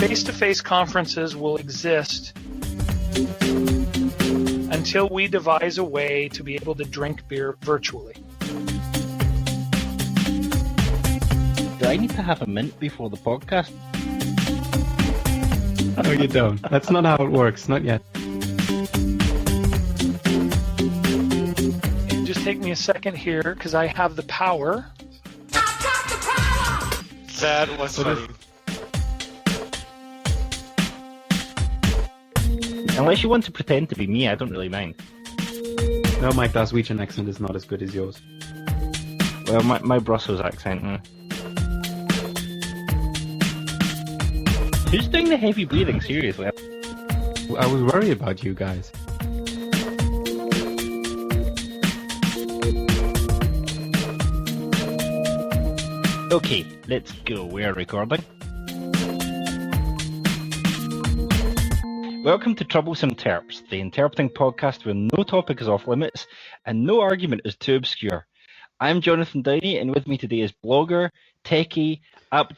face-to-face conferences will exist until we devise a way to be able to drink beer virtually. Do I need to have a mint before the podcast? No, you don't. That's not how it works. Not yet. Just take me a second here, because I have the power. I've got the power! That was funny. Unless you want to pretend to be me, I don't really mind. No, Mike, that Norwegian accent is not as good as yours. Well, my Brussels accent. Who's doing the heavy breathing, seriously? I was worried about you guys. Okay, let's go. We're recording. Welcome to Troublesome Terps, the interpreting podcast where no topic is off limits and no argument is too obscure. I'm Jonathan Downey, and with me today is blogger, techie, app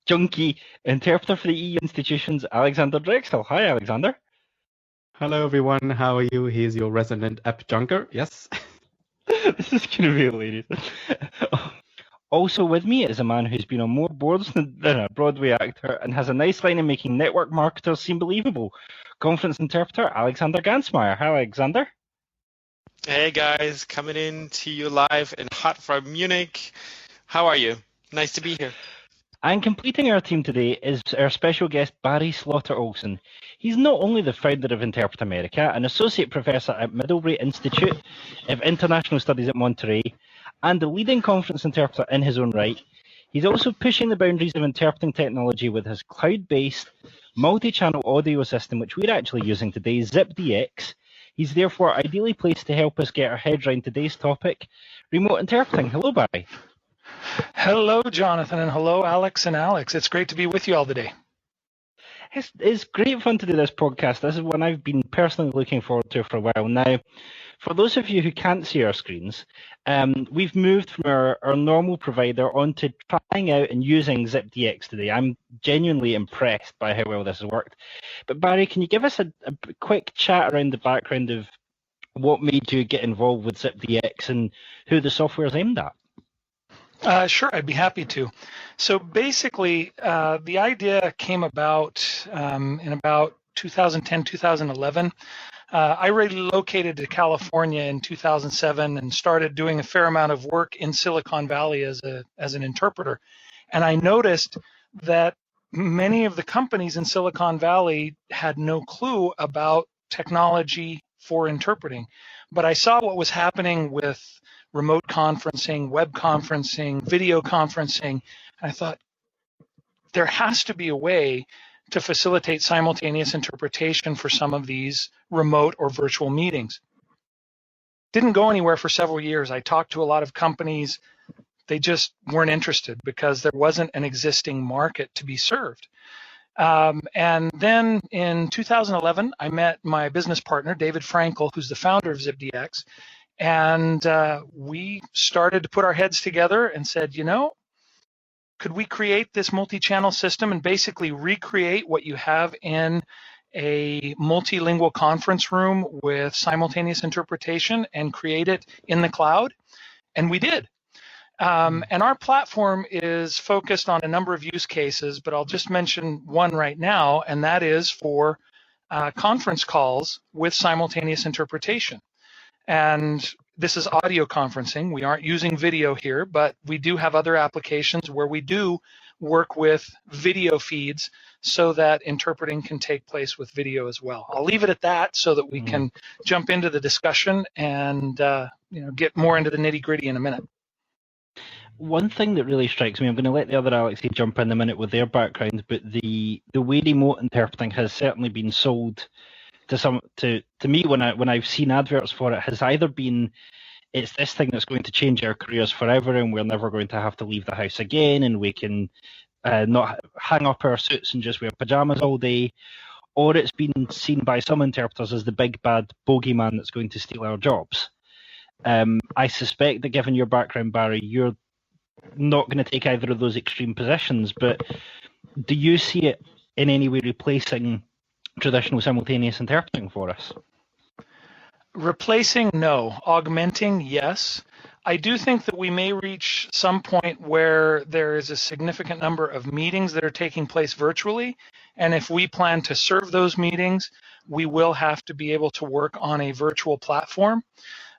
junkie, interpreter for the EU institutions, Alexander Drexel. Hi, Alexander. Hello, everyone. How are you? Here's your resident app junker. Yes. This is going to be hilarious. Also with me is a man who's been on more boards than a Broadway actor and has a nice line in making network marketers seem believable. Conference interpreter Alexander Gansmeyer. Hi, Alexander. Hey guys, coming in to you live and hot from Munich. How are you? Nice to be here. And completing our team today is our special guest Barry Olsen. He's not only the founder of Interpret America, an associate professor at Middlebury Institute of International Studies at Monterey, and the leading conference interpreter in his own right. He's also pushing the boundaries of interpreting technology with his cloud-based multi-channel audio system, which we're actually using today, ZipDX. He's therefore ideally placed to help us get our heads around today's topic, remote interpreting. Hello, Barry. Hello, Jonathan, and hello, Alex and Alex. It's great to be with you all today. It's great fun to do this podcast. This is one I've been personally looking forward to for a while now. For those of you who can't see our screens, we've moved from our normal provider onto trying out and using ZipDX today. I'm genuinely impressed by how well this has worked. But Barry, can you give us a quick chat around the background of what made you get involved with ZipDX and who the software is aimed at? Sure, I'd be happy to. So basically, the idea came about in about 2010, 2011. I relocated to California in 2007 and started doing a fair amount of work in Silicon Valley as an interpreter. And I noticed that many of the companies in Silicon Valley had no clue about technology for interpreting. But I saw what was happening with remote conferencing, web conferencing, video conferencing. I thought there has to be a way to facilitate simultaneous interpretation for some of these remote or virtual meetings. Didn't go anywhere for several years. I talked to a lot of companies. They just weren't interested because there wasn't an existing market to be served. And then in 2011, I met my business partner, David Frankel, who's the founder of ZipDX. And we started to put our heads together and said, could we create this multi-channel system and basically recreate what you have in a multilingual conference room with simultaneous interpretation and create it in the cloud? And we did. And our platform is focused on a number of use cases, but I'll just mention one right now, and that is for conference calls with simultaneous interpretation. And this is audio conferencing. We aren't using video here, but we do have other applications where we do work with video feeds so that interpreting can take place with video as well. I'll leave it at that so that we can jump into the discussion and get more into the nitty-gritty in a minute. One thing that really strikes me, I'm going to let the other Alexi jump in a minute with their backgrounds, but the Weedy Mo interpreting has certainly been sold to me when I've seen adverts for it, has either been it's this thing that's going to change our careers forever and we're never going to have to leave the house again and we can not hang up our suits and just wear pajamas all day, or it's been seen by some interpreters as the big bad bogeyman that's going to steal our jobs. I suspect that given your background, Barry, you're not going to take either of those extreme positions, but do you see it in any way replacing traditional simultaneous interpreting for us? Replacing, no. Augmenting, yes. I do think that we may reach some point where there is a significant number of meetings that are taking place virtually. And if we plan to serve those meetings, we will have to be able to work on a virtual platform.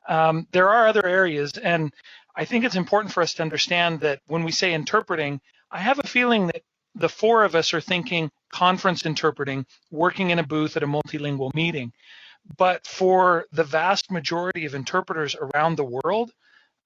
There are other areas, and I think it's important for us to understand that when we say interpreting, I have a feeling that the four of us are thinking conference interpreting, working in a booth at a multilingual meeting. But for the vast majority of interpreters around the world,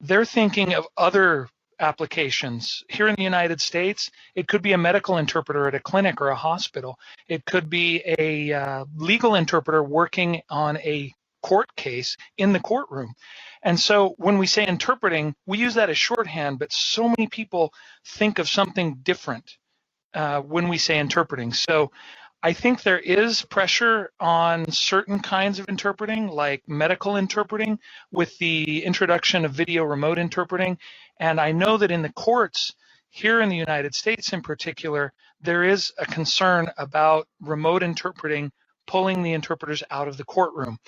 they're thinking of other applications. Here in the United States, it could be a medical interpreter at a clinic or a hospital. It could be a legal interpreter working on a court case in the courtroom. And so when we say interpreting, we use that as shorthand, but so many people think of something different when we say interpreting. So I think there is pressure on certain kinds of interpreting, like medical interpreting, with the introduction of video remote interpreting. And I know that in the courts, here in the United States in particular, there is a concern about remote interpreting pulling the interpreters out of the courtroom.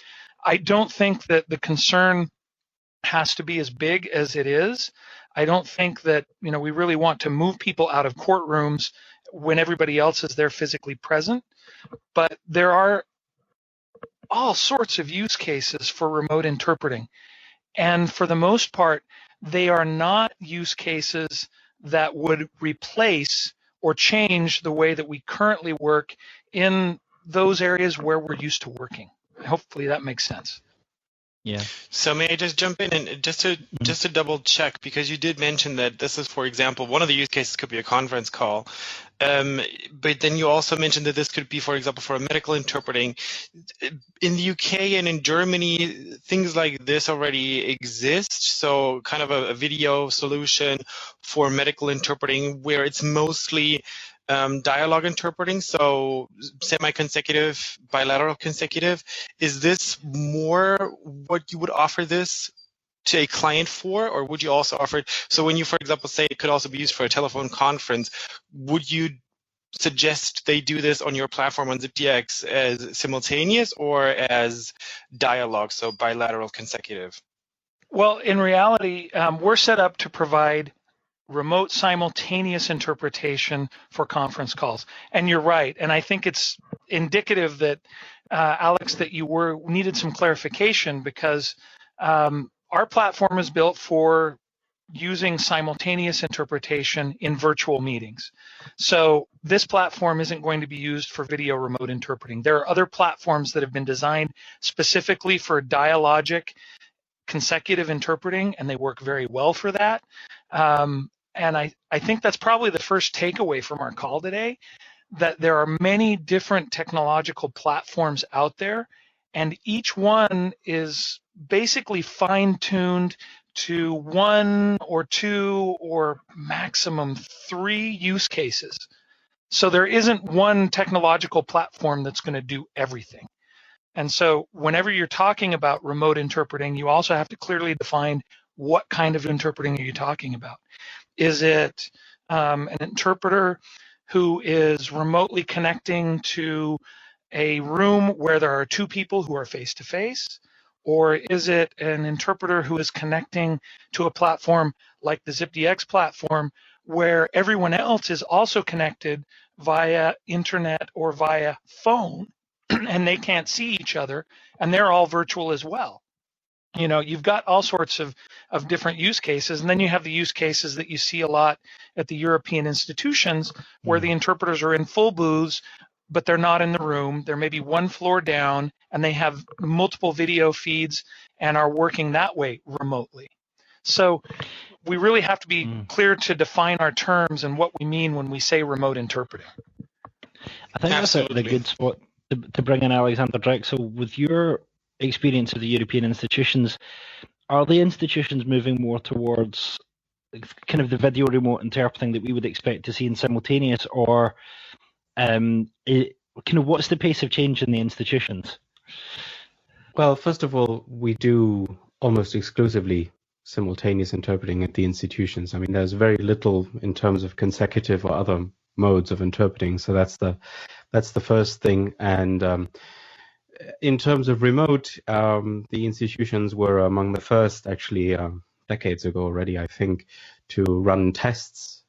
I don't think that the concern has to be as big as it is. I don't think that we really want to move people out of courtrooms when everybody else is there physically present. But there are all sorts of use cases for remote interpreting. And for the most part, they are not use cases that would replace or change the way that we currently work in those areas where we're used to working. Hopefully that makes sense. Yeah. So may I just jump in and just to double check, because you did mention that this is, for example, one of the use cases could be a conference call, but then you also mentioned that this could be, for example, for a medical interpreting. In the UK and in Germany, things like this already exist. So kind of a video solution for medical interpreting where it's mostly dialogue interpreting, so semi-consecutive, bilateral consecutive. Is this more what you would offer this to a client for, or would you also offer it? So when you, for example, say it could also be used for a telephone conference, would you suggest they do this on your platform on ZipDX as simultaneous or as dialogue, so bilateral consecutive? Well, in reality, we're set up to provide remote simultaneous interpretation for conference calls. And you're right. And I think it's indicative that, Alex, that you needed some clarification, because our platform is built for using simultaneous interpretation in virtual meetings. So this platform isn't going to be used for video remote interpreting. There are other platforms that have been designed specifically for dialogic consecutive interpreting, and they work very well for that. And I think that's probably the first takeaway from our call today, that there are many different technological platforms out there, and each one is basically fine-tuned to one or two or maximum 3 use cases. So there isn't one technological platform that's going to do everything. And so whenever you're talking about remote interpreting, you also have to clearly define what kind of interpreting are you talking about. Is it an interpreter who is remotely connecting to a room where there are 2 people who are face-to-face? Or is it an interpreter who is connecting to a platform like the ZipDX platform where everyone else is also connected via internet or via phone, and they can't see each other, and they're all virtual as well? You've got all sorts of different use cases, and then you have the use cases that you see a lot at the European institutions where the interpreters are in full booths, but they're not in the room. They're maybe 1 floor down, and they have multiple video feeds and are working that way remotely. So we really have to be clear to define our terms and what we mean when we say remote interpreting. I think that's a good spot to bring in Alexander Drexel. With your experience of the European institutions, are the institutions moving more towards kind of the video remote interpreting that we would expect to see in simultaneous, or kind of what's the pace of change in the institutions? Well, first of all, we do almost exclusively simultaneous interpreting at the institutions. I mean, there's very little in terms of consecutive or other modes of interpreting. So that's the first thing. And in terms of remote, the institutions were among the first, actually, decades ago already, I think, to run tests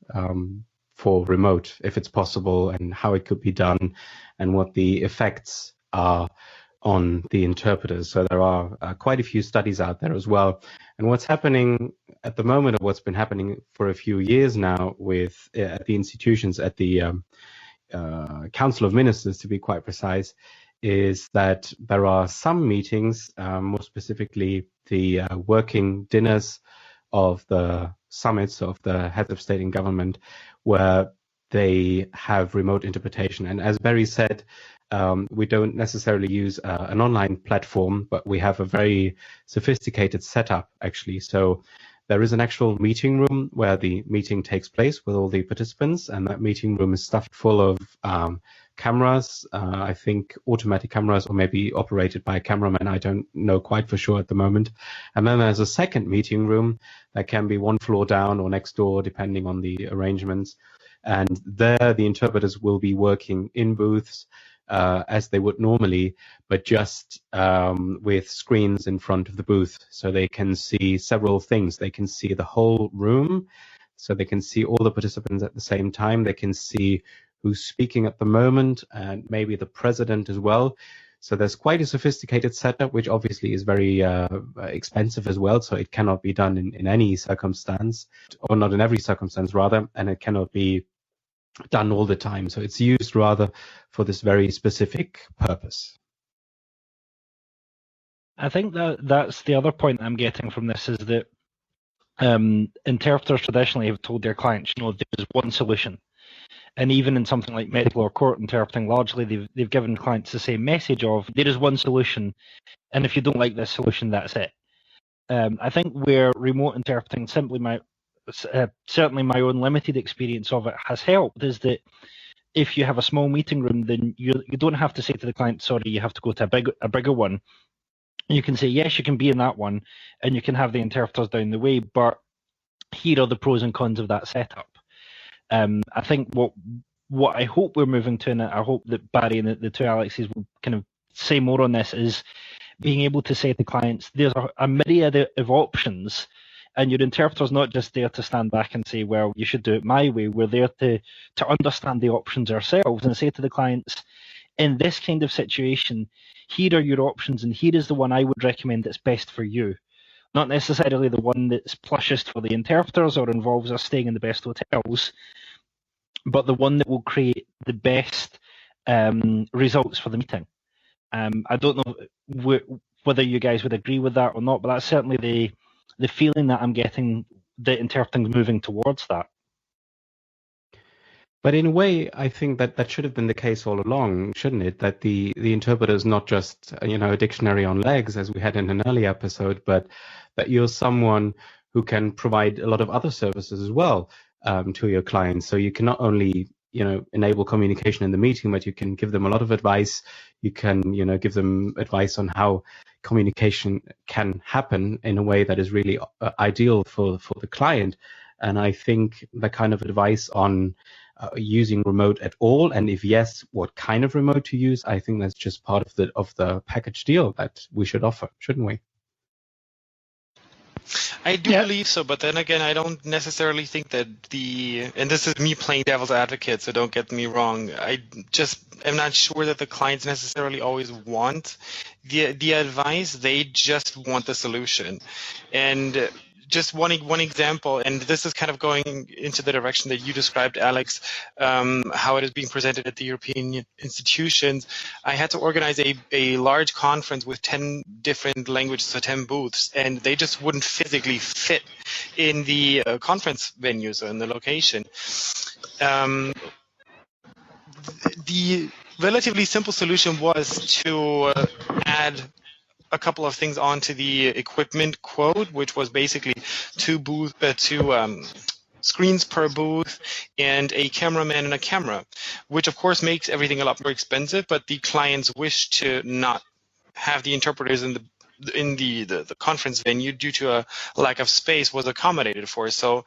for remote, if it's possible, and how it could be done, and what the effects are on the interpreters. So there are quite a few studies out there as well. And what's happening at the moment, or what's been happening for a few years now with the institutions, at the Council of Ministers, to be quite precise, is that there are some meetings, more specifically the working dinners of the summits of the heads of state and government, where they have remote interpretation. And as Barry said, we don't necessarily use an online platform, but we have a very sophisticated setup, actually. So there is an actual meeting room where the meeting takes place with all the participants, and that meeting room is stuffed full of cameras, I think automatic cameras, or maybe operated by a cameraman. I don't know quite for sure at the moment. And then there's a second meeting room that can be one floor down or next door, depending on the arrangements. And there the interpreters will be working in booths as they would normally, but just with screens in front of the booth, so they can see several things. They can see the whole room, so they can see all the participants at the same time. They can see who's speaking at the moment, and maybe the president as well. So there's quite a sophisticated setup, which obviously is very expensive as well. So it cannot be done in any circumstance, or not in every circumstance rather, and it cannot be done all the time. So it's used rather for this very specific purpose. I think that's the other point I'm getting from this, is that interpreters traditionally have told their clients, there's one solution. And even in something like medical or court interpreting, largely they've given clients the same message of, there is one solution, and if you don't like this solution, that's it. I think where remote interpreting, certainly my own limited experience of it has helped, is that if you have a small meeting room, then you don't have to say to the client, sorry, you have to go to a bigger one. You can say, yes, you can be in that one, and you can have the interpreters down the way, but here are the pros and cons of that setup. I think what I hope we're moving to, and I hope that Barry and the two Alexes will kind of say more on this, is being able to say to clients, there's a myriad of options, and your interpreter's not just there to stand back and say, well, you should do it my way. We're there to understand the options ourselves and say to the clients, in this kind of situation, here are your options, and here is the one I would recommend that's best for you. Not necessarily the one that's plushest for the interpreters or involves us staying in the best hotels, but the one that will create the best results for the meeting. I don't know whether you guys would agree with that or not, but that's certainly the feeling that I'm getting, that interpreting is moving towards that. But in a way, I think that should have been the case all along, shouldn't it? That the interpreter is not just, a dictionary on legs, as we had in an early episode, but that you're someone who can provide a lot of other services as well to your clients. So you can not only, enable communication in the meeting, but you can give them a lot of advice. You can, give them advice on how communication can happen in a way that is really ideal for the client. And I think the kind of advice on using remote at all, and if yes, what kind of remote to use, I think that's just part of the package deal that we should offer, shouldn't we? I do believe so, but then again, I don't necessarily think that and this is me playing devil's advocate, so don't get me wrong, I just am not sure that the clients necessarily always want the advice. They just want the solution. And just one example, and this is kind of going into the direction that you described, Alex, how it is being presented at the European institutions. I had to organize a large conference with 10 different languages, so 10 booths, and they just wouldn't physically fit in the conference venues or in the location. The relatively simple solution was to add a couple of things onto the equipment quote, which was basically two screens per booth and a cameraman and a camera, which of course makes everything a lot more expensive, but the client's wish to not have the interpreters in the conference venue due to a lack of space was accommodated for. So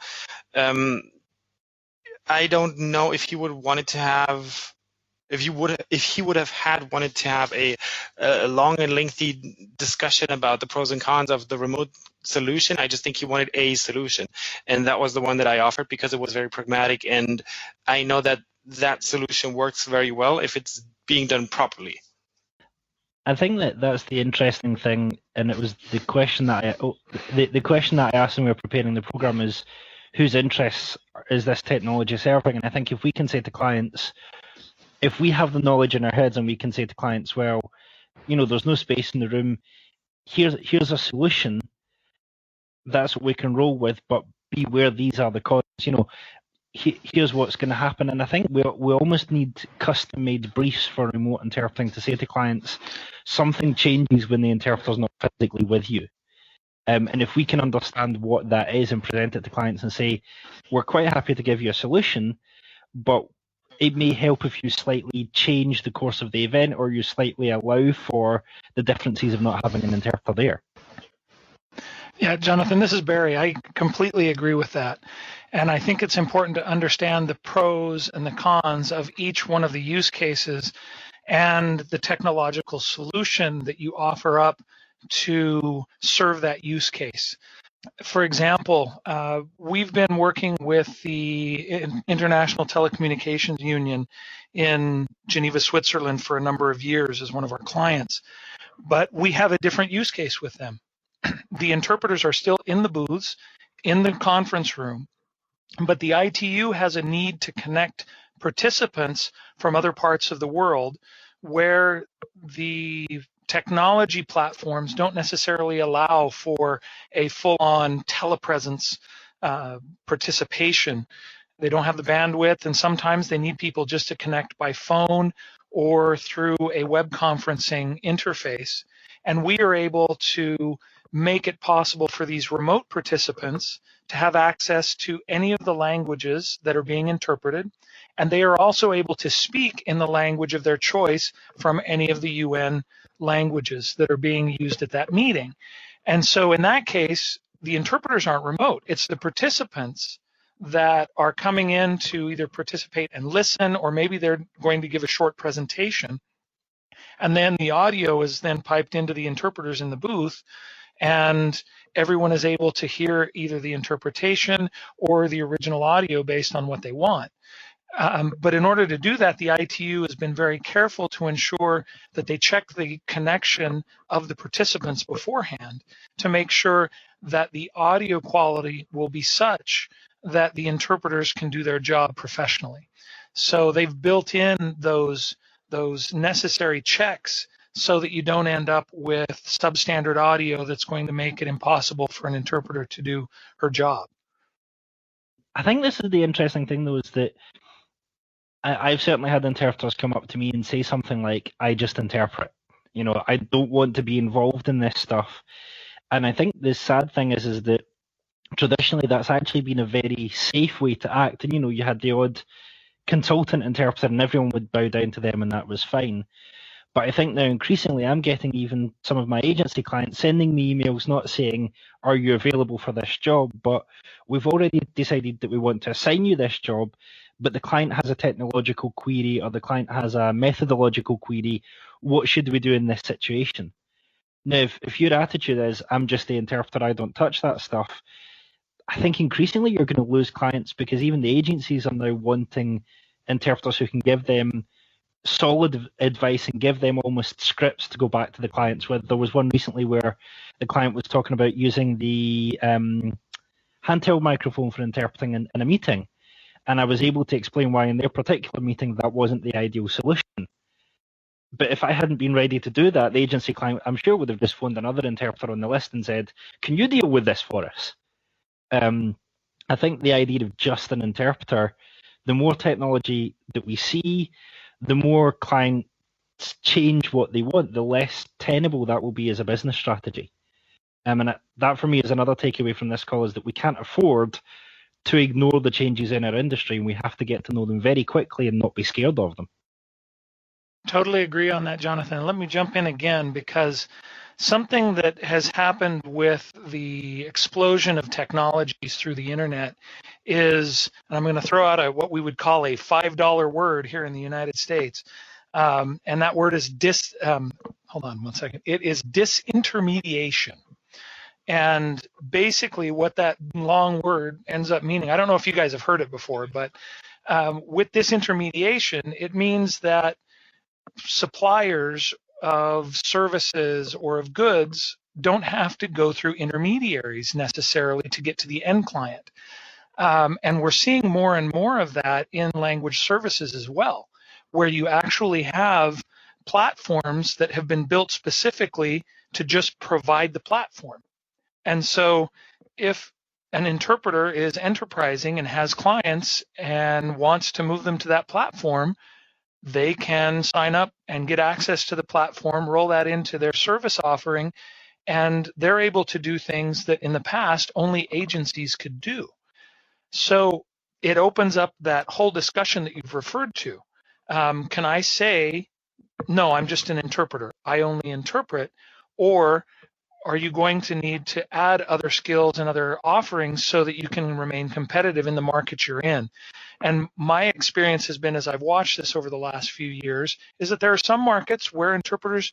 I don't know if he would wanted to have. If he would have wanted to have a long and lengthy discussion about the pros and cons of the remote solution, I just think he wanted a solution, and that was the one that I offered because it was very pragmatic, and I know that that solution works very well if it's being done properly. I think that that's the interesting thing, and it was the question that the question that I asked when we were preparing the program is, whose interests is this technology serving? And I think if we can say to clients, if we have the knowledge in our heads and we can say to clients, well, there's no space in the room, here's a solution, that's what we can roll with, but beware, these are the cons, here's what's going to happen. And I think we almost need custom-made briefs for remote interpreting to say to clients, something changes when the interpreter's not physically with you. And if we can understand what that is and present it to clients and say, we're quite happy to give you a solution, but it may help if you slightly change the course of the event or you slightly allow for the differences of not having an interpreter there. Yeah, Jonathan, this is Barry. I completely agree with that. And I think it's important to understand the pros and the cons of each one of the use cases and the technological solution that you offer up to serve that use case. For example, we've been working with the International Telecommunications Union in Geneva, Switzerland for a number of years as one of our clients, but we have a different use case with them. The interpreters are still in the booths, in the conference room, but the ITU has a need to connect participants from other parts of the world where the technology platforms don't necessarily allow for a full-on telepresence participation. They don't have the bandwidth, and sometimes they need people just to connect by phone or through a web conferencing interface. And we are able to make it possible for these remote participants to have access to any of the languages that are being interpreted, and they are also able to speak in the language of their choice from any of the UN languages that are being used at that meeting. And so in that case, the interpreters aren't remote. It's the participants that are coming in to either participate and listen, or maybe they're going to give a short presentation. And then the audio is then piped into the interpreters in the booth, and everyone is able to hear either the interpretation or the original audio based on what they want. But in order to do that, the ITU has been very careful to ensure that they check the connection of the participants beforehand to make sure that the audio quality will be such that the interpreters can do their job professionally. So they've built in those necessary checks so that you don't end up with substandard audio that's going to make it impossible for an interpreter to do her job. I think this is the interesting thing, though, is that I've certainly had interpreters come up to me and say something like, I just interpret. I don't want to be involved in this stuff. And I think the sad thing is that traditionally that's actually been a very safe way to act. And, you had the odd consultant interpreter and everyone would bow down to them and that was fine. But I think now increasingly I'm getting even some of my agency clients sending me emails not saying, are you available for this job? But we've already decided that we want to assign you this job, but the client has a technological query or the client has a methodological query. What should we do in this situation? Now, if your attitude is, I'm just the interpreter, I don't touch that stuff, I think increasingly you're going to lose clients because even the agencies are now wanting interpreters who can give them solid advice and give them almost scripts to go back to the clients with. There was one recently where the client was talking about using the handheld microphone for interpreting in a meeting. And I was able to explain why in their particular meeting that wasn't the ideal solution. But if I hadn't been ready to do that, the agency client, I'm sure, would have just phoned another interpreter on the list and said, can you deal with this for us? I think the idea of just an interpreter, the more technology that we see, the more clients change what they want, the less tenable that will be as a business strategy. And that for me is another takeaway from this call, is that we can't afford to ignore the changes in our industry, and we have to get to know them very quickly and not be scared of them. Totally agree on that, Jonathan. Let me jump in again because something that has happened with the explosion of technologies through the internet is, and I'm going to throw out what we would call a $5 word here in the United States, and that word is hold on one second. It is disintermediation. And basically, what that long word ends up meaning, I don't know if you guys have heard it before, but with disintermediation, it means that suppliers of services or of goods don't have to go through intermediaries necessarily to get to the end client. And we're seeing more and more of that in language services as well, where you actually have platforms that have been built specifically to just provide the platform. And so if an interpreter is enterprising and has clients and wants to move them to that platform, they can sign up and get access to the platform, roll that into their service offering, and they're able to do things that in the past only agencies could do. So it opens up that whole discussion that you've referred to. Can I say, no, I'm just an interpreter, I only interpret, or are you going to need to add other skills and other offerings so that you can remain competitive in the market you're in? And my experience has been, as I've watched this over the last few years, is that there are some markets where interpreters,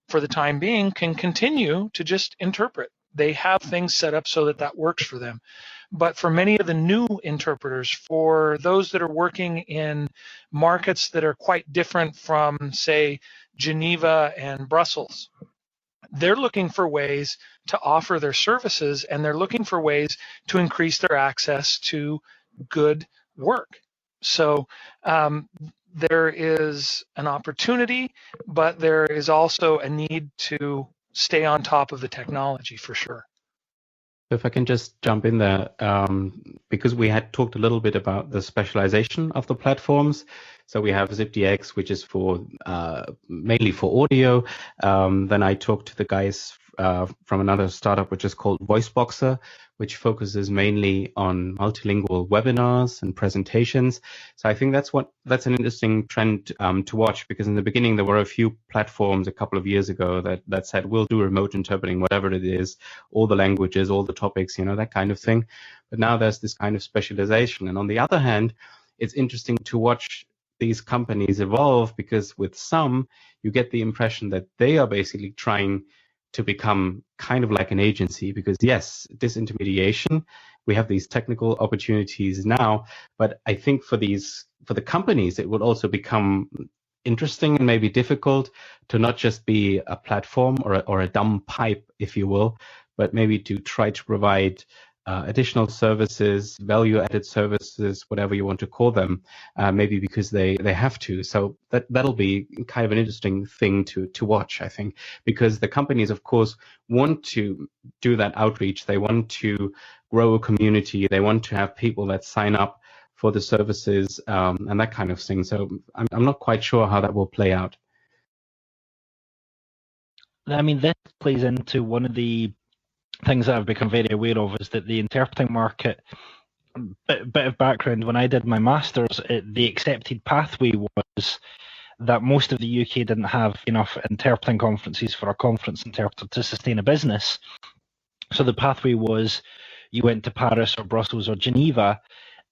for the time being, can continue to just interpret. They have things set up so that that works for them. But for many of the new interpreters, for those that are working in markets that are quite different from, say, Geneva and Brussels, they're looking for ways to offer their services, and they're looking for ways to increase their access to good work. So there is an opportunity, but there is also a need to stay on top of the technology for sure. If I can just jump in there, because we had talked a little bit about the specialization of the platforms. So we have ZipDX, which is for mainly for audio. Then I talked to the guys from another startup, which is called VoiceBoxer, which focuses mainly on multilingual webinars and presentations. So I think that's an interesting trend to watch, because in the beginning there were a few platforms a couple of years ago that said we'll do remote interpreting, whatever it is, all the languages, all the topics, that kind of thing. But now there's this kind of specialization. And on the other hand, it's interesting to watch these companies evolve, because with some, you get the impression that they are basically trying to become kind of like an agency, because yes, disintermediation, we have these technical opportunities now, but I think for the companies, it will also become interesting and maybe difficult to not just be a platform or a dumb pipe, if you will, but maybe to try to provide additional services, value-added services, whatever you want to call them, maybe because they have to. So that'll be kind of an interesting thing to watch, I think, because the companies, of course, want to do that outreach. They want to grow a community. They want to have people that sign up for the services and that kind of thing. So I'm not quite sure how that will play out. I mean, this plays into one of the things that I've become very aware of, is that the interpreting market, bit of background, when I did my master's, the accepted pathway was that most of the UK didn't have enough interpreting conferences for a conference interpreter to sustain a business. So the pathway was you went to Paris or Brussels or Geneva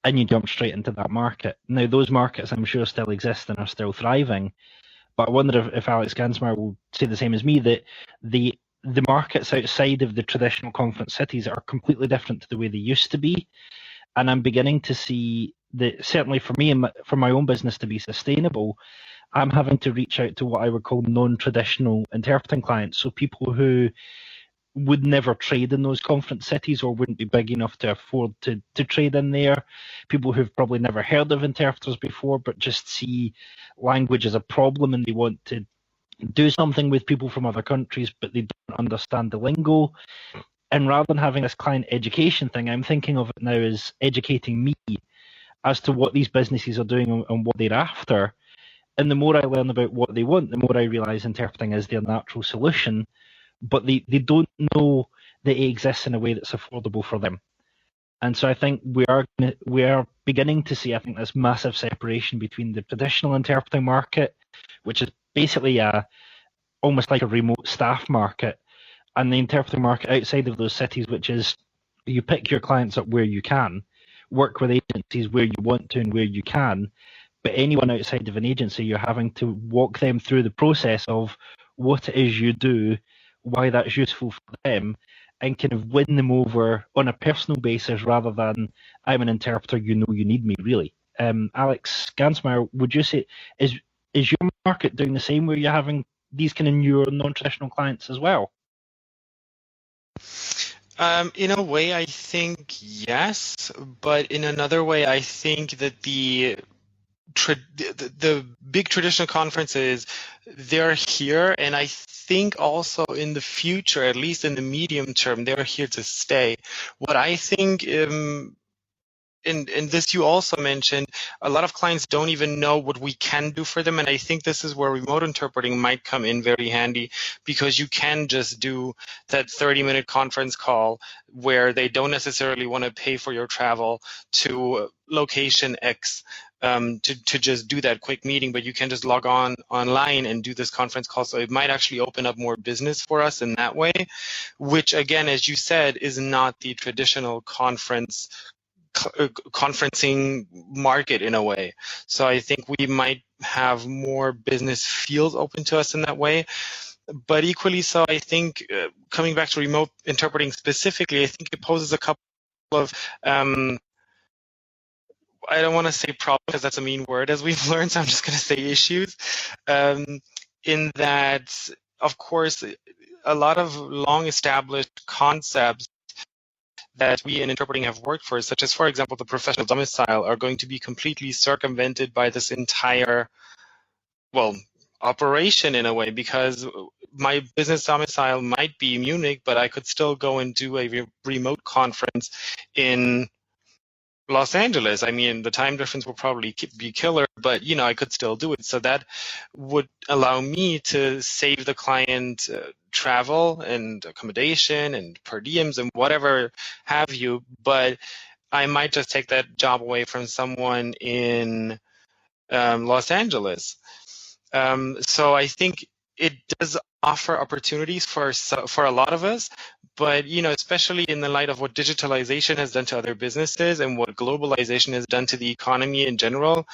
and you jumped straight into that market. Now, those markets I'm sure still exist and are still thriving, but I wonder if Alex Gansmar will say the same as me, that the markets outside of the traditional conference cities are completely different to the way they used to be. And I'm beginning to see that, certainly for me and for my own business to be sustainable, I'm having to reach out to what I would call non-traditional interpreting clients. So people who would never trade in those conference cities or wouldn't be big enough to afford to trade in there. People who've probably never heard of interpreters before, but just see language as a problem and they want to do something with people from other countries, but they don't understand the lingo. And rather than having this client education thing, I'm thinking of it now as educating me as to what these businesses are doing and what they're after. And the more I learn about what they want, the more I realize interpreting is their natural solution, but they don't know that it exists in a way that's affordable for them. And so I think we are beginning to see, I think, this massive separation between the traditional interpreting market, which is basically almost like a remote staff market, and the interpreting market outside of those cities, which is you pick your clients up where you can, work with agencies where you want to and where you can, but anyone outside of an agency, you're having to walk them through the process of what it is you do, why that's useful for them, and kind of win them over on a personal basis rather than I'm an interpreter, you know you need me, really. Alex Gansmeyer, would you say, is your market doing the same where you're having these kind of newer non-traditional clients as well? In a way, I think yes, but in another way, I think that the big traditional conferences, they're here, and I think also in the future, at least in the medium term, they're here to stay. What I think, and this you also mentioned, a lot of clients don't even know what we can do for them, and I think this is where remote interpreting might come in very handy, because you can just do that 30-minute conference call where they don't necessarily want to pay for your travel to location X to just do that quick meeting, but you can just log on online and do this conference call. So it might actually open up more business for us in that way, which again, as you said, is not the traditional conferencing market in a way. So I think we might have more business fields open to us in that way. But equally so, I think coming back to remote interpreting specifically, I think it poses a couple of I don't want to say problem because that's a mean word, as we've learned, so I'm just going to say issues. In that, of course, a lot of long-established concepts that we in interpreting have worked for, such as, for example, the professional domicile, are going to be completely circumvented by this entire, well, operation in a way, because my business domicile might be Munich, but I could still go and do a remote conference in Los Angeles. I mean, the time difference will probably be killer, but I could still do it. So that would allow me to save the client travel and accommodation and per diems and whatever have you. But I might just take that job away from someone in Los Angeles. So I think it does offer opportunities for a lot of us, but especially in the light of what digitalization has done to other businesses and what globalization has done to the economy in general,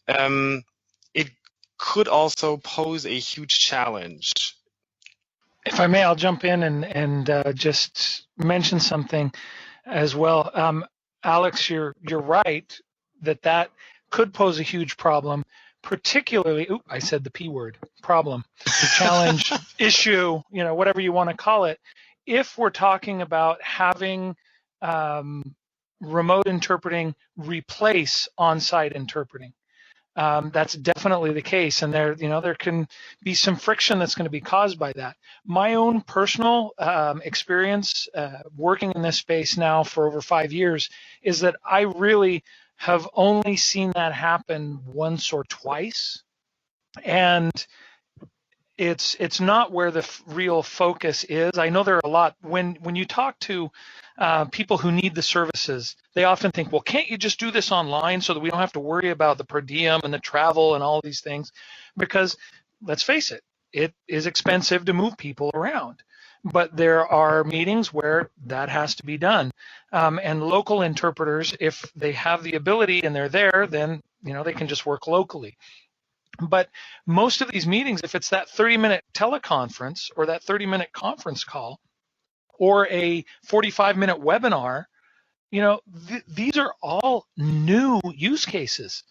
it could also pose a huge challenge. If I may, I'll jump in and just mention something as well. Alex, you're right that could pose a huge problem. Particularly, I said the P word, problem, challenge, issue, whatever you want to call it. If we're talking about having remote interpreting replace on-site interpreting, that's definitely the case, and there can be some friction that's going to be caused by that. My own personal experience working in this space now for over 5 years is that I really have only seen that happen once or twice, and it's not where the real focus is. I know there are a lot, when you talk to people who need the services, they often think, well, can't you just do this online so that we don't have to worry about the per diem and the travel and all these things? Because let's face it, it is expensive to move people around. But there are meetings where that has to be done. And local interpreters, if they have the ability and they're there, then they can just work locally. But most of these meetings, if it's that 30-minute teleconference or that 30-minute conference call or a 45-minute webinar, these are all new use cases.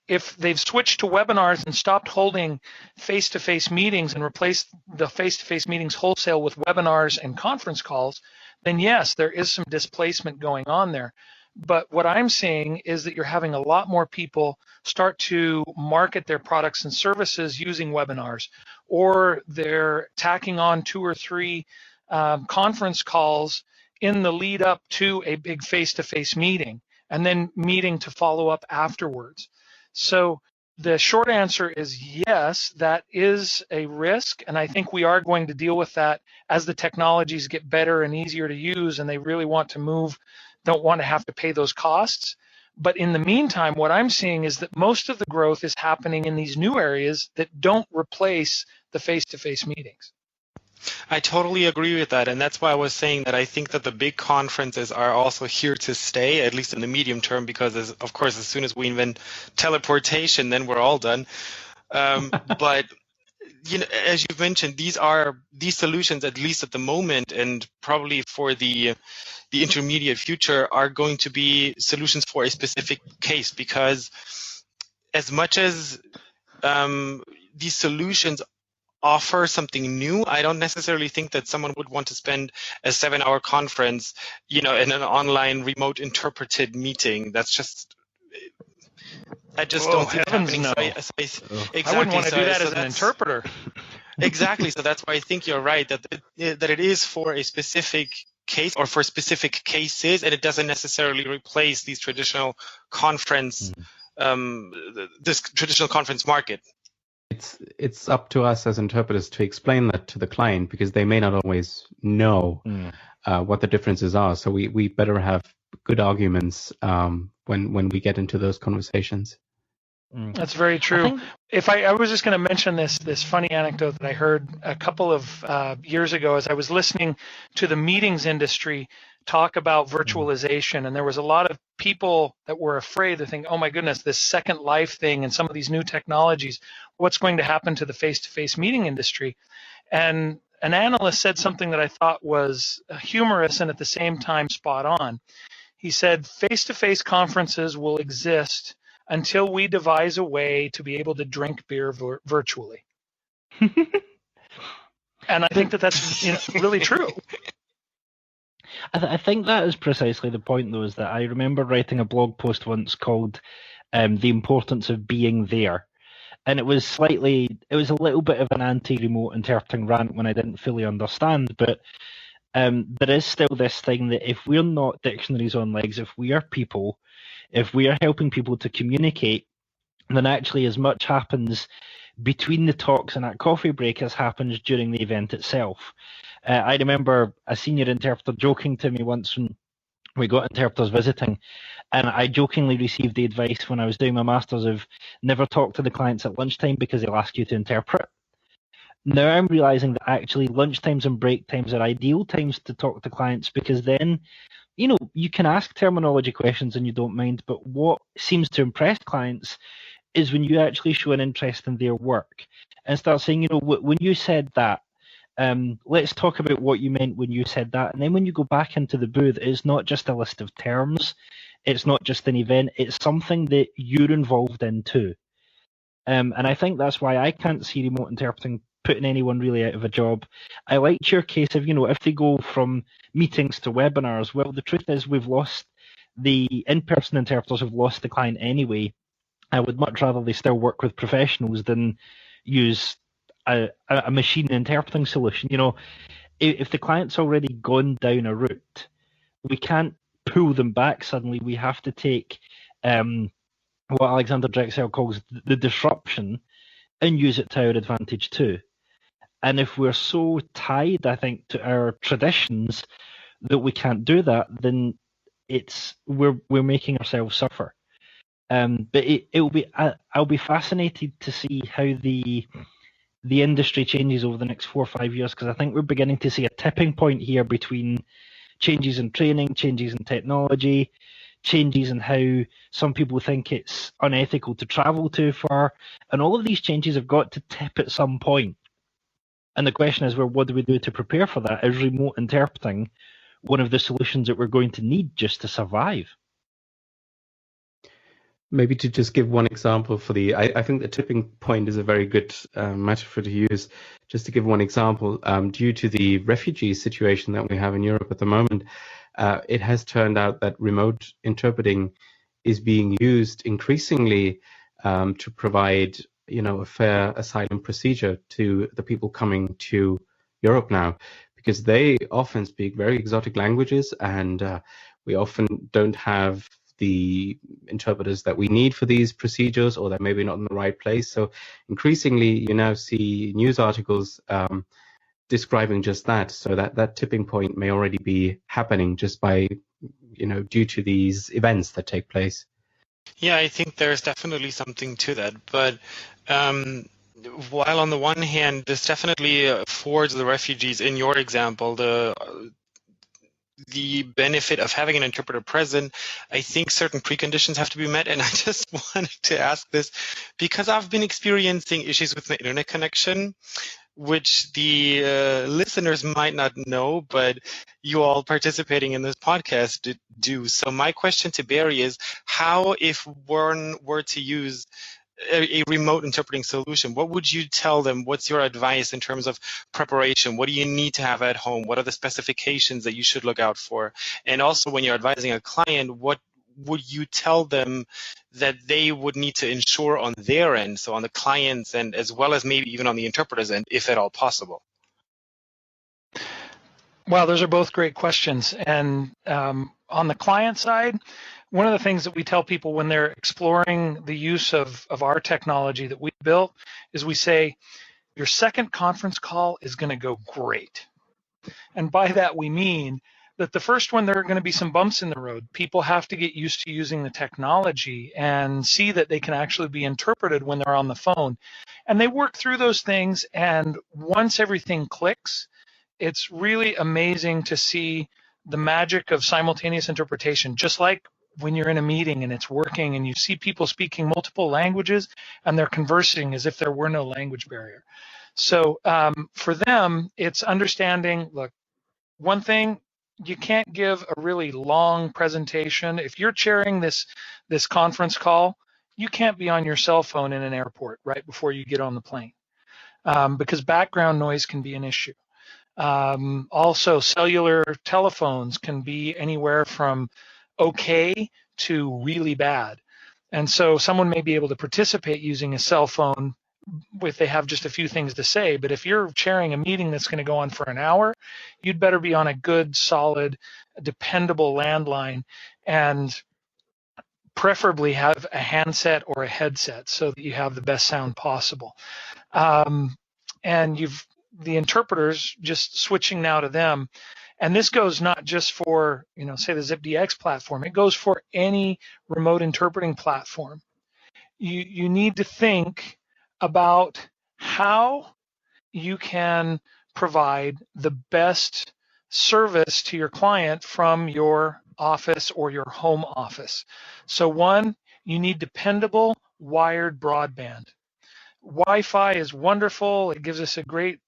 If they've switched to webinars and stopped holding face-to-face meetings and replaced the face-to-face meetings wholesale with webinars and conference calls, then yes, there is some displacement going on there. But what I'm seeing is that you're having a lot more people start to market their products and services using webinars, or they're tacking on 2 or 3 conference calls in the lead up to a big face-to-face meeting, and then meeting to follow up afterwards. So the short answer is yes, that is a risk, and I think we are going to deal with that as the technologies get better and easier to use, and they really want to move, don't want to have to pay those costs. But in the meantime, what I'm seeing is that most of the growth is happening in these new areas that don't replace the face-to-face meetings. I totally agree with that, and that's why I was saying that I think that the big conferences are also here to stay, at least in the medium term, because of course, as soon as we invent teleportation, then we're all done. But as you've mentioned, these solutions, at least at the moment, and probably for the intermediate future, are going to be solutions for a specific case, because as much as these solutions offer something new, I don't necessarily think that someone would want to spend a 7-hour conference, in an online remote interpreted meeting. That's just, I just don't see it happening. No. Exactly. I wouldn't want to do that as an interpreter. Exactly. So that's why I think you're right, that it is for a specific case or for specific cases, and it doesn't necessarily replace these traditional conference, this traditional conference market. It's up to us as interpreters to explain that to the client, because they may not always know what the differences are. So we better have good arguments when we get into those conversations. That's very true. I was just going to mention this funny anecdote that I heard a couple of years ago as I was listening to the meetings industry talk about virtualization, and there was a lot of people that were afraid. They think, oh my goodness, this Second Life thing and some of these new technologies, what's going to happen to the face-to-face meeting industry? And an analyst said something that I thought was humorous and at the same time spot on. He said, face-to-face conferences will exist until we devise a way to be able to drink beer virtually. And I think that's really true. I think that is precisely the point, though, is that I remember writing a blog post once called The Importance of Being There. And it was a little bit of an anti-remote interpreting rant when I didn't fully understand, but there is still this thing that if we're not dictionaries on legs, if we are people, if we are helping people to communicate, then actually as much happens between the talks and at coffee break as happens during the event itself. I remember a senior interpreter joking to me once when we got interpreters visiting, and I jokingly received the advice when I was doing my master's of never talk to the clients at lunchtime because they'll ask you to interpret. Now I'm realizing that actually lunchtimes and break times are ideal times to talk to clients, because then, you can ask terminology questions and you don't mind, but what seems to impress clients is when you actually show an interest in their work and start saying, when you said that, let's talk about what you meant when you said that. And then when you go back into the booth, it's not just a list of terms. It's not just an event. It's something that you're involved in too. And I think that's why I can't see remote interpreting putting anyone really out of a job. I liked your case of, if they go from meetings to webinars, well, the truth is we've lost the in-person interpreters have lost the client anyway. I would much rather they still work with professionals than use a machine interpreting solution. If the client's already gone down a route, we can't pull them back suddenly. We have to take what Alexander Drexel calls the disruption and use it to our advantage too. And if we're so tied, I think, to our traditions that we can't do that, then we're making ourselves suffer. But I'll be fascinated to see how the industry changes over the next 4 or 5 years, because I think we're beginning to see a tipping point here between changes in training, changes in technology, changes in how some people think it's unethical to travel too far, and all of these changes have got to tip at some point. And the question is, well, what do we do to prepare for that? Is remote interpreting one of the solutions that we're going to need just to survive? Maybe to just give one example for I think the tipping point is a very good metaphor to use. Just to give one example, due to the refugee situation that we have in Europe at the moment, it has turned out that remote interpreting is being used increasingly to provide, a fair asylum procedure to the people coming to Europe now, because they often speak very exotic languages, and we often don't have the interpreters that we need for these procedures, or they're maybe not in the right place. So increasingly, you now see news articles describing just that. So that tipping point may already be happening just by, due to these events that take place. Yeah, I think there's definitely something to that. But um, while on the one hand, this definitely affords the refugees, in your example, the benefit of having an interpreter present, I think certain preconditions have to be met. And I just wanted to ask this because I've been experiencing issues with my internet connection, which the listeners might not know, but you all participating in this podcast do. So my question to Barry is, how, if one were to use a remote interpreting solution, what would you tell them? What's your advice in terms of preparation? What do you need to have at home? What are the specifications that you should look out for? And also, when you're advising a client, what would you tell them that they would need to ensure on their end, so on the client's end, as well as maybe even on the interpreter's end, if at all possible? Wow, those are both great questions. And on the client side, one of the things that we tell people when they're exploring the use of our technology that we built is we say, your second conference call is going to go great. And by that, we mean that the first one, there are going to be some bumps in the road. People have to get used to using the technology and see that they can actually be interpreted when they're on the phone. And they work through those things. And once everything clicks, it's really amazing to see the magic of simultaneous interpretation, just like when you're in a meeting and it's working and you see people speaking multiple languages and they're conversing as if there were no language barrier. So for them, it's understanding, look, one thing, you can't give a really long presentation. If you're chairing this conference call, you can't be on your cell phone in an airport right before you get on the plane because background noise can be an issue. Also, cellular telephones can be anywhere from okay to really bad. And so someone may be able to participate using a cell phone if they have just a few things to say. But if you're chairing a meeting that's going to go on for an hour, you'd better be on a good, solid, dependable landline and preferably have a handset or a headset so that you have the best sound possible. And the interpreters, just switching now to them, and this goes not just for, say the ZipDX platform, it goes for any remote interpreting platform. You need to think about how you can provide the best service to your client from your office or your home office. So one, you need dependable wired broadband. Wi-Fi is wonderful. It gives us a great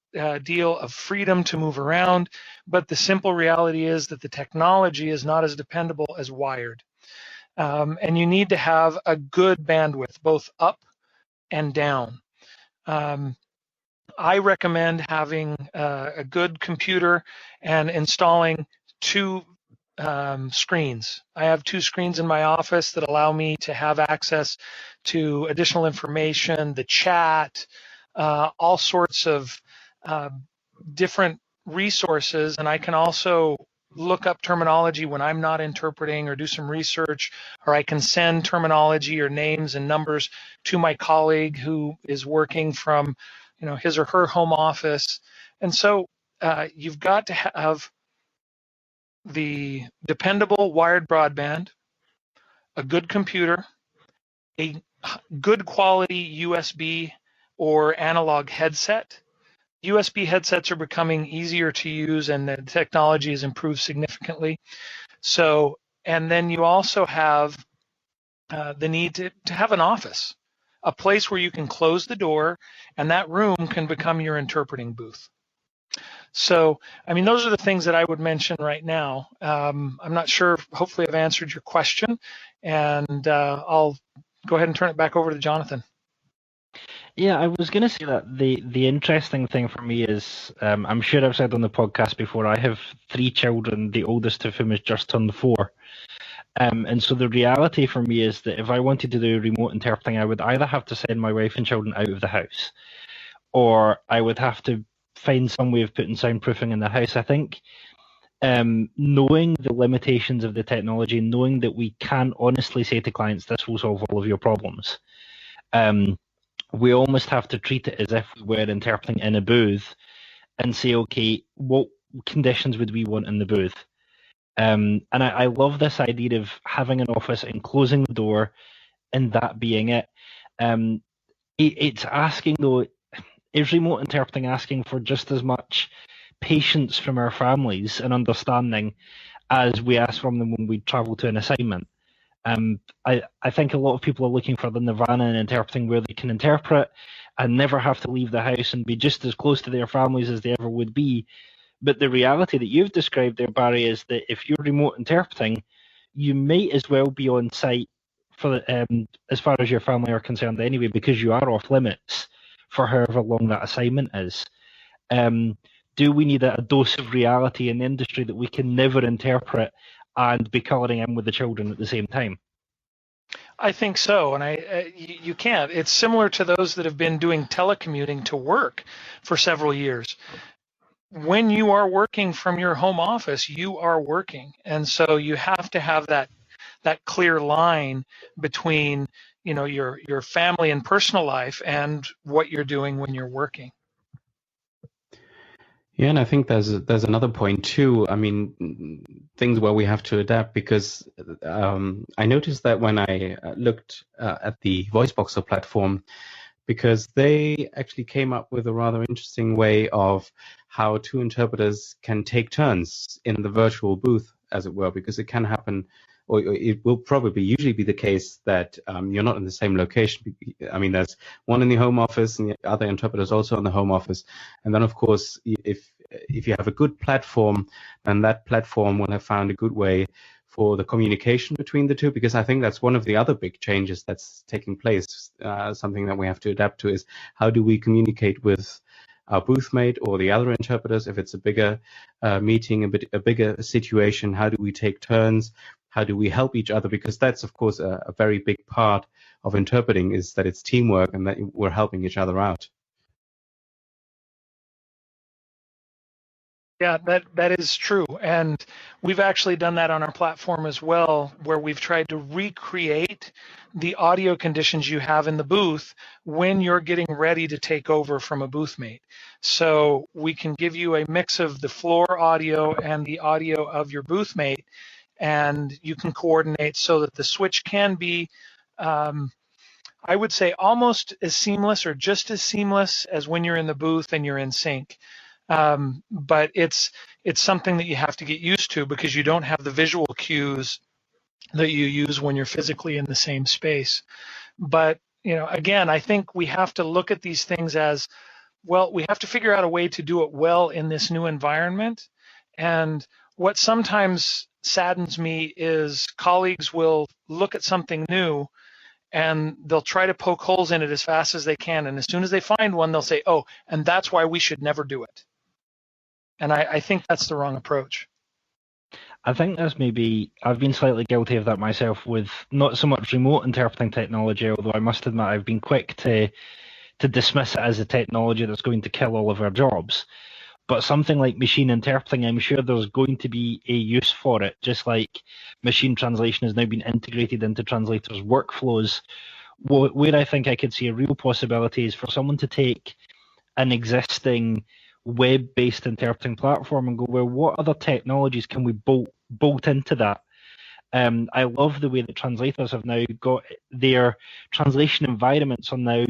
deal of freedom to move around, but the simple reality is that the technology is not as dependable as wired. And you need to have a good bandwidth, both up and down. I recommend having a good computer and installing two screens. I have two screens in my office that allow me to have access to additional information, the chat, all sorts of different resources, and I can also look up terminology when I'm not interpreting or do some research, or I can send terminology or names and numbers to my colleague who is working from his or her home office. And so you've got to have the dependable wired broadband, a good computer, a good quality USB or analog headset. USB headsets are becoming easier to use and the technology has improved significantly. So, and then you also have the need to have an office, a place where you can close the door and that room can become your interpreting booth. So, those are the things that I would mention right now. I'm not sure, hopefully I've answered your question, and I'll go ahead and turn it back over to Jonathan. Yeah, I was going to say that the interesting thing for me is, I'm sure I've said on the podcast before, I have 3 children, the oldest of whom has just turned 4. And so the reality for me is that if I wanted to do remote interpreting, I would either have to send my wife and children out of the house, or I would have to find some way of putting soundproofing in the house. I think knowing the limitations of the technology, knowing that we can't honestly say to clients, this will solve all of your problems, we almost have to treat it as if we were interpreting in a booth and say, okay, what conditions would we want in the booth? And I love this idea of having an office and closing the door, and that being it. It's asking, though, is remote interpreting asking for just as much patience from our families and understanding as we ask from them when we travel to an assignment? I think a lot of people are looking for the nirvana in interpreting, where they can interpret and never have to leave the house and be just as close to their families as they ever would be. But the reality that you've described there, Barry, is that if you're remote interpreting, you might as well be on site for as far as your family are concerned anyway, because you are off limits for however long that assignment is. Do we need a dose of reality in the industry that we can never interpret and be colouring in with the children at the same time? I think so, and you can't. It's similar to those that have been doing telecommuting to work for several years. When you are working from your home office, you are working, and so you have to have that clear line between, you know, your family and personal life and what you're doing when you're working. Yeah, and I think there's another point too. I mean, things where we have to adapt, because I noticed that when I looked at the VoiceBoxer platform, because they actually came up with a rather interesting way of how two interpreters can take turns in the virtual booth, as it were, because it can happen, or it will probably usually be the case that you're not in the same location. I mean, there's one in the home office and the other interpreter's also in the home office. And then, of course, if you have a good platform, then that platform will have found a good way for the communication between the two, because I think that's one of the other big changes that's taking place. Something that we have to adapt to is, how do we communicate with our booth mate or the other interpreters if it's a bigger meeting, a bigger situation? How do we take turns? How do we help each other? Because that's, of course, a very big part of interpreting, is that it's teamwork and that we're helping each other out. Yeah, that is true. And we've actually done that on our platform as well, where we've tried to recreate the audio conditions you have in the booth when you're getting ready to take over from a booth mate. So we can give you a mix of the floor audio and the audio of your booth mate, and you can coordinate so that the switch can be, I would say, almost as seamless or just as seamless as when you're in the booth and you're in sync. But it's something that you have to get used to, because you don't have the visual cues that you use when you're physically in the same space. But, you know, again, I think we have to look at these things as, well, we have to figure out a way to do it well in this new environment. And what sometimes saddens me is colleagues will look at something new and they'll try to poke holes in it as fast as they can. And as soon as they find one, they'll say, oh, and that's why we should never do it. And I think that's the wrong approach. I think that's maybe, I've been slightly guilty of that myself with not so much remote interpreting technology, although I must admit I've been quick to dismiss it as a technology that's going to kill all of our jobs. But something like machine interpreting, I'm sure there's going to be a use for it, just like machine translation has now been integrated into translators' workflows. Where I think I could see a real possibility is for someone to take an existing web-based interpreting platform and go, well, what other technologies can we bolt into that? I love the way that translators have now got their translation environments on now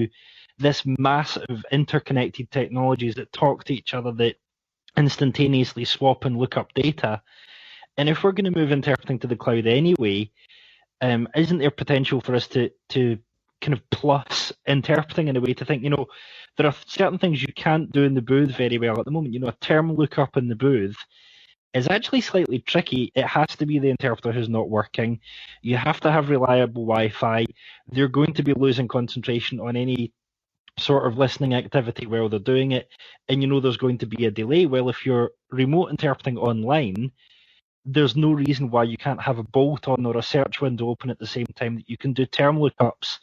this massive interconnected technologies that talk to each other, that instantaneously swap and look up data. And if we're going to move interpreting to the cloud anyway, isn't there potential for us to kind of plus interpreting in a way to think, you know, there are certain things you can't do in the booth very well at the moment. You know, a term lookup in the booth is actually slightly tricky. It has to be the interpreter who's not working. You have to have reliable Wi-Fi. They're going to be losing concentration on any sort of listening activity while they're doing it. And you know there's going to be a delay. Well, if you're remote interpreting online, there's no reason why you can't have a bolt-on or a search window open at the same time that you can do term lookups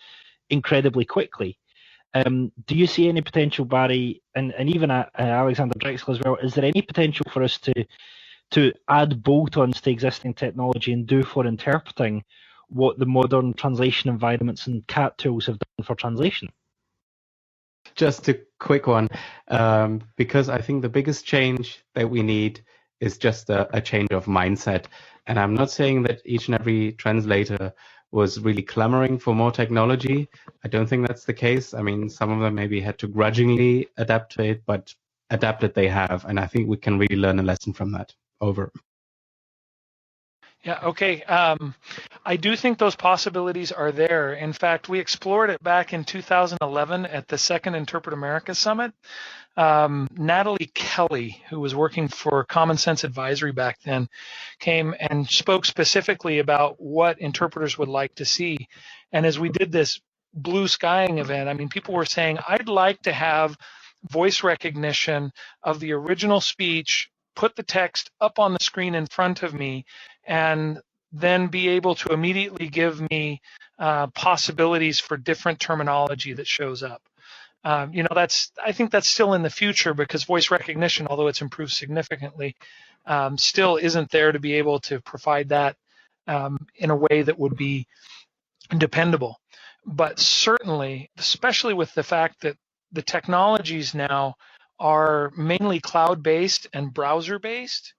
incredibly quickly. Do you see any potential, Barry, and even Alexander Drexel as well, is there any potential for us to add bolt-ons to existing technology and do for interpreting what the modern translation environments and CAT tools have done for translation? Just a quick one, because I think the biggest change that we need is just a change of mindset. And I'm not saying that each and every translator was really clamoring for more technology. I don't think that's the case. I mean, some of them maybe had to grudgingly adapt to it, but adapted they have. And I think we can really learn a lesson from that. Over. Yeah, okay. I do think those possibilities are there. In fact, we explored it back in 2011 at the Second Interpret America Summit. Natalie Kelly, who was working for Common Sense Advisory back then, came and spoke specifically about what interpreters would like to see. And as we did this blue skying event, I mean, people were saying, I'd like to have voice recognition of the original speech, put the text up on the screen in front of me, and then be able to immediately give me possibilities for different terminology that shows up. I think that's still in the future, because voice recognition, although it's improved significantly, still isn't there to be able to provide that in a way that would be dependable. But certainly, especially with the fact that the technologies now are mainly cloud-based and browser-based,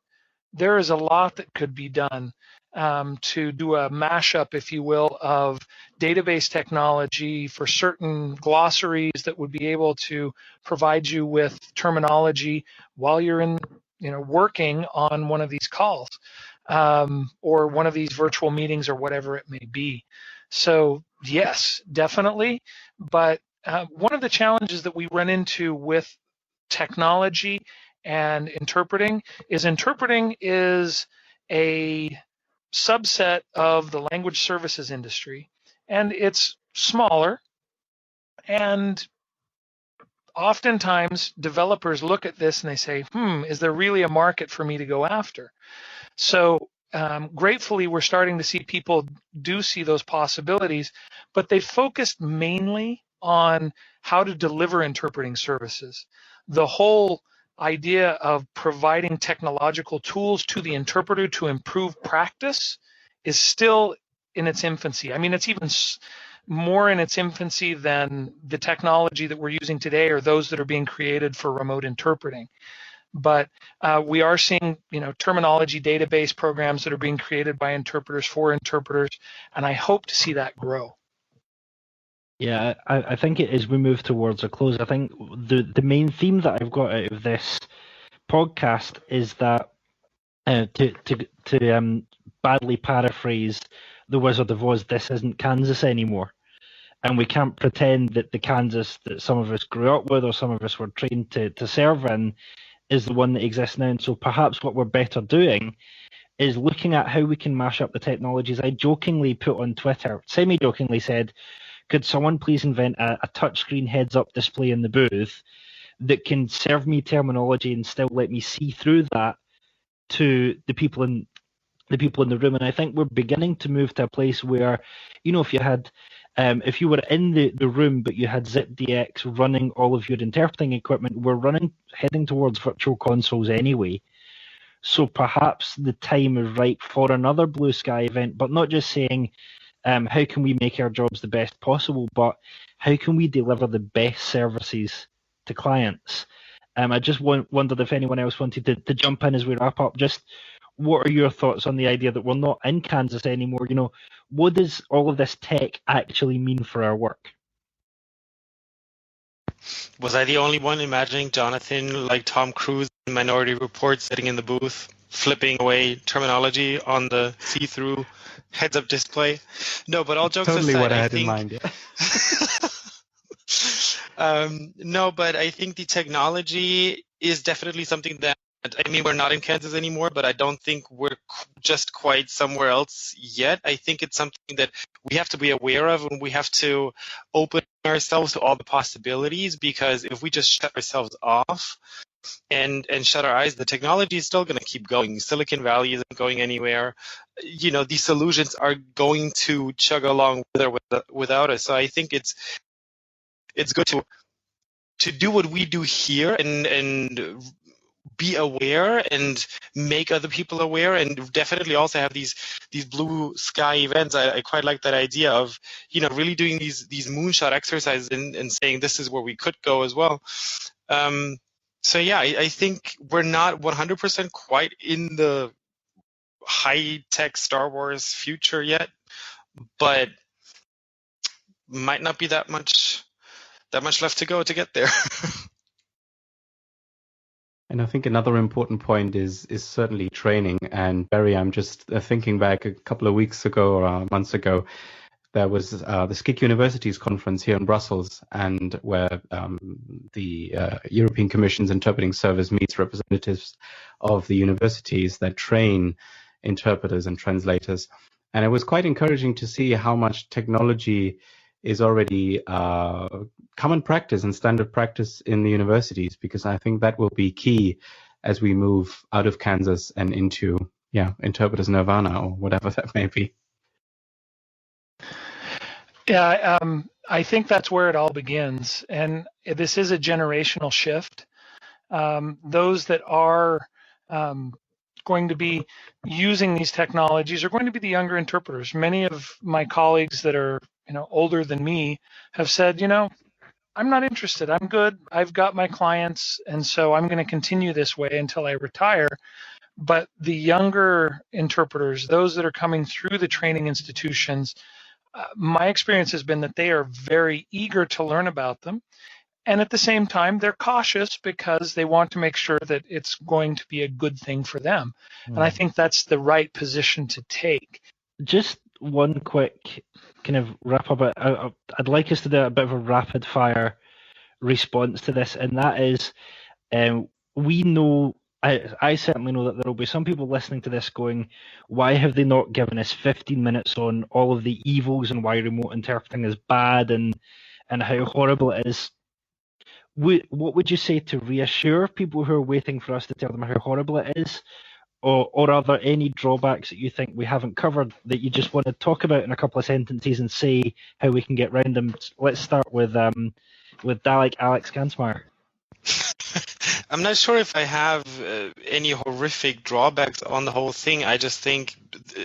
there is a lot that could be done to do a mashup, if you will, of database technology for certain glossaries that would be able to provide you with terminology while you're working on one of these calls or one of these virtual meetings or whatever it may be. So yes, definitely. But one of the challenges that we run into with technology and interpreting is a subset of the language services industry, and it's smaller, and oftentimes developers look at this and they say, is there really a market for me to go after? So gratefully, we're starting to see people do see those possibilities, but they focused mainly on how to deliver interpreting services. The whole idea of providing technological tools to the interpreter to improve practice is still in its infancy. I mean, it's even more in its infancy than the technology that we're using today or those that are being created for remote interpreting. But we are seeing, terminology database programs that are being created by interpreters for interpreters, and I hope to see that grow. Yeah, I think as we move towards a close, I think the main theme that I've got out of this podcast is that to badly paraphrase The Wizard of Oz, this isn't Kansas anymore. And we can't pretend that the Kansas that some of us grew up with or some of us were trained to serve in is the one that exists now. And so perhaps what we're better doing is looking at how we can mash up the technologies. I jokingly put on Twitter, semi-jokingly said, could someone please invent a touchscreen heads-up display in the booth that can serve me terminology and still let me see through that to the people in the room? And I think we're beginning to move to a place where, if you had, if you were in the room but you had ZipDX running all of your interpreting equipment, we're heading towards virtual consoles anyway. So perhaps the time is right for another Blue Sky event, but not just saying, how can we make our jobs the best possible, but how can we deliver the best services to clients? I just wondered if anyone else wanted to jump in as we wrap up. Just what are your thoughts on the idea that we're not in Kansas anymore? What does all of this tech actually mean for our work? Was I the only one imagining Jonathan like Tom Cruise in Minority Report sitting in the booth, flipping away terminology on the see-through heads-up display? No, but all jokes aside, totally what I had in mind. Yeah. No, but I think the technology is definitely something that, we're not in Kansas anymore, but I don't think we're just quite somewhere else yet. I think it's something that we have to be aware of, and we have to open ourselves to all the possibilities, because if we just shut ourselves off and shut our eyes, the technology is still going to keep going. Silicon Valley isn't going anywhere. These solutions are going to chug along with or without us. So I think it's good to do what we do here and be aware and make other people aware, and definitely also have these blue sky events. I quite like that idea of really doing these moonshot exercises and saying this is where we could go as well. So yeah, I think we're not 100% quite in the high-tech Star Wars future yet, but might not be that much left to go to get there. And I think another important point is certainly training. And Barry, I'm just thinking back a couple of weeks ago or months ago, there was the SCIC Universities conference here in Brussels, and where the European Commission's interpreting service meets representatives of the universities that train interpreters and translators. And it was quite encouraging to see how much technology is already common practice and standard practice in the universities, because I think that will be key as we move out of Kansas and into interpreters nirvana or whatever that may be. Yeah, I think that's where it all begins, and this is a generational shift. Those that are going to be using these technologies are going to be the younger interpreters. Many of my colleagues that are older than me have said, I'm not interested. I'm good. I've got my clients, and so I'm going to continue this way until I retire. But the younger interpreters, those that are coming through the training institutions, my experience has been that they are very eager to learn about them. And at the same time, they're cautious because they want to make sure that it's going to be a good thing for them. And I think that's the right position to take. Just one quick kind of wrap up. I'd like us to do a bit of a rapid fire response to this, and that is, we know, I certainly know that there will be some people listening to this going, why have they not given us 15 minutes on all of the evils and why remote interpreting is bad and how horrible it is? What would you say to reassure people who are waiting for us to tell them how horrible it is? Or are there any drawbacks that you think we haven't covered that you just want to talk about in a couple of sentences and say how we can get around them? Let's start with Dalek Alex Gansmeyer. I'm not sure if I have any horrific drawbacks on the whole thing. I just think,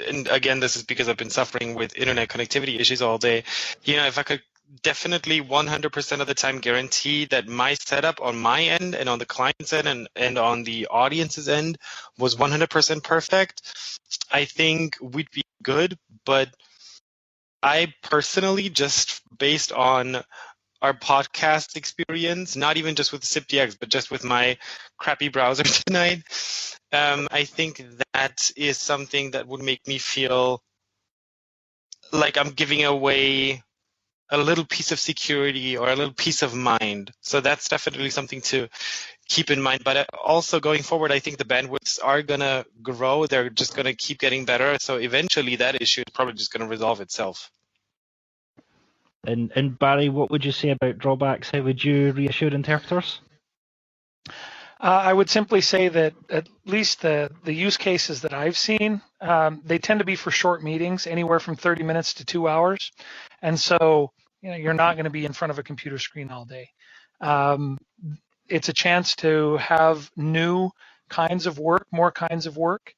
and again, this is because I've been suffering with internet connectivity issues all day. If I could definitely 100% of the time guarantee that my setup on my end and on the client's end and on the audience's end was 100% perfect, I think we'd be good. But I personally, just based on our podcast experience, not even just with SIPDX, but just with my crappy browser tonight, I think that is something that would make me feel like I'm giving away a little piece of security or a little piece of mind. So that's definitely something to keep in mind. But also going forward, I think the bandwidths are going to grow. They're just going to keep getting better. So eventually that issue is probably just going to resolve itself. And Barry, what would you say about drawbacks? How would you reassure interpreters? I would simply say that at least the use cases that I've seen, they tend to be for short meetings, anywhere from 30 minutes to 2 hours. And so, you're not going to be in front of a computer screen all day. It's a chance to have new kinds of work, more kinds of work.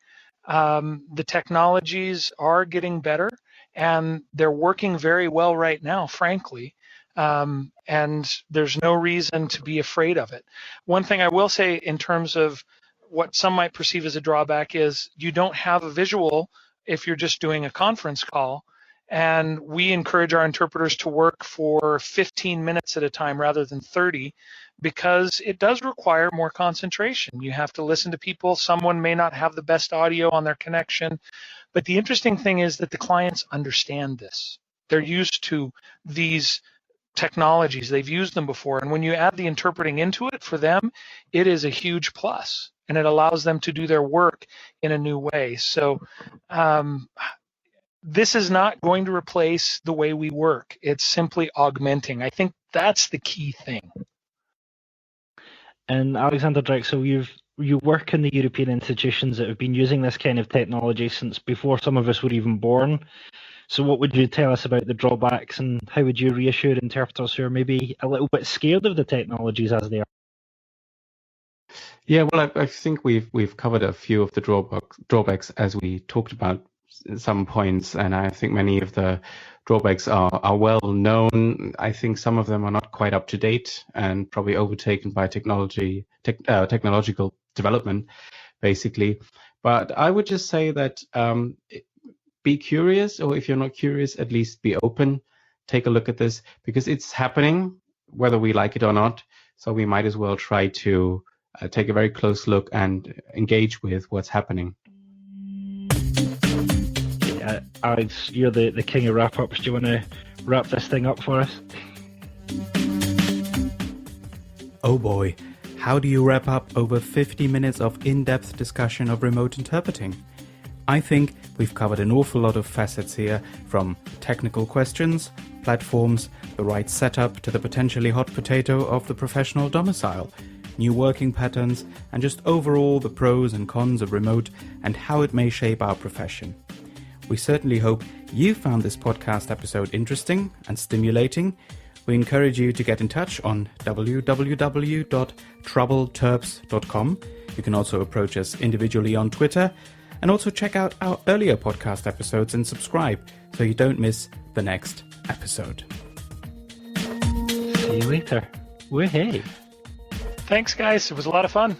The technologies are getting better, and they're working very well right now, frankly. And there's no reason to be afraid of it. One thing I will say in terms of what some might perceive as a drawback is you don't have a visual if you're just doing a conference call. And we encourage our interpreters to work for 15 minutes at a time rather than 30, because it does require more concentration. You have to listen to people. Someone may not have the best audio on their connection. But the interesting thing is that the clients understand this. They're used to these technologies. They've used them before. And when you add the interpreting into it, for them, it is a huge plus. And it allows them to do their work in a new way. So this is not going to replace the way we work. It's simply augmenting. I think that's the key thing. And Alexander Drexel, you work in the European institutions that have been using this kind of technology since before some of us were even born. So what would you tell us about the drawbacks, and how would you reassure interpreters who are maybe a little bit scared of the technologies as they are? Yeah, well, I think we've covered a few of the drawbacks as we talked about some points, and I think many of the drawbacks are well known. I think some of them are not quite up to date and probably overtaken by technological development, basically. But I would just say that be curious, or if you're not curious, at least be open. Take a look at this, because it's happening, whether we like it or not. So we might as well try to take a very close look and engage with what's happening. Alex, you're the king of wrap-ups. Do you want to wrap this thing up for us? Oh boy, how do you wrap up over 50 minutes of in-depth discussion of remote interpreting? I think we've covered an awful lot of facets here, from technical questions, platforms, the right setup, to the potentially hot potato of the professional domicile, new working patterns, and just overall the pros and cons of remote and how it may shape our profession. We certainly hope you found this podcast episode interesting and stimulating. We encourage you to get in touch on www.troubledterps.com. You can also approach us individually on Twitter, and also check out our earlier podcast episodes and subscribe so you don't miss the next episode. See you later. Woohoo! Thanks, guys. It was a lot of fun.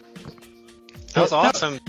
That was awesome.